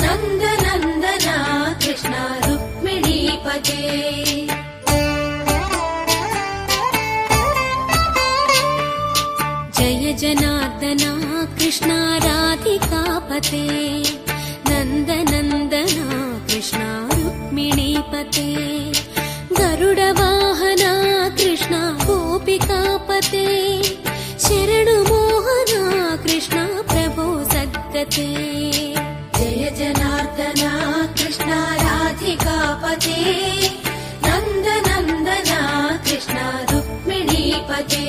नन्दनन्दन कृष्ण रुक्मिणीपते। जय जनार्दन कृष्ण राधिकापते नन्दनन्दन कृष्ण रुक्मिणीपते। गरुडवाहन कृष्ण गोपिकापते शरणु मोहन कृष्ण प्रभो सद्गते। जय जनार्दन कृष्ण राधिकापते नन्दनन्दन कृष्ण रुक्मिणीपते।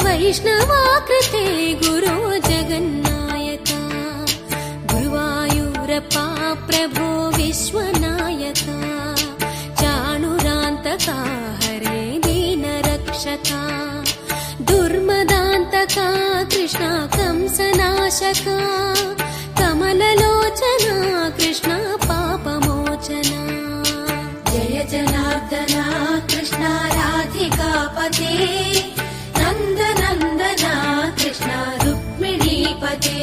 वैष्णवाकृते गुरो जगन्नायका गुरुवायूरप्पा प्रभो विश्वनायका। चाणुरान्तका हरे दीनरक्षका दुर्मदान्तका कृष्ण कंसनाशका। कमललोचना कृष्ण पापमोचना। जय जनार्दन कृष्ण राधिकापते नन्दनन्दन कृष्ण रुक्मिणीपते।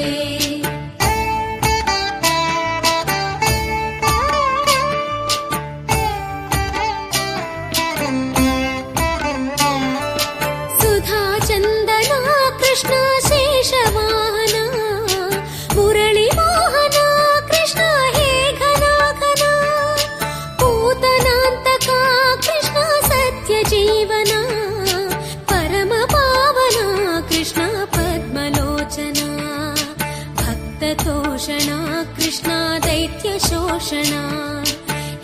सुधाचन्दन कृष्ण शेषवाहन मुरळीमोहन कृष्ण हे घनाघना। पूतनान्तका कृष्ण सत्यजीवन कृष्ण पद्मलोचना। भक्ततोषणा कृष्ण दैत्यशोषणा।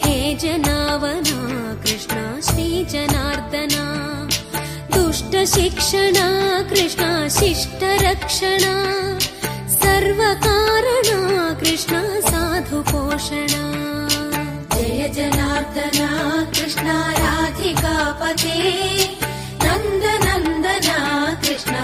हे जनावना कृष्ण श्रीजनार्दना। दुष्टशिक्षणा कृष्ण शिष्टरक्षणा। सर्वकारणा कृष्ण साधुपोषणा। जय जनार्दन कृष्ण राधिकापते नन्दनन्दन कृष्ण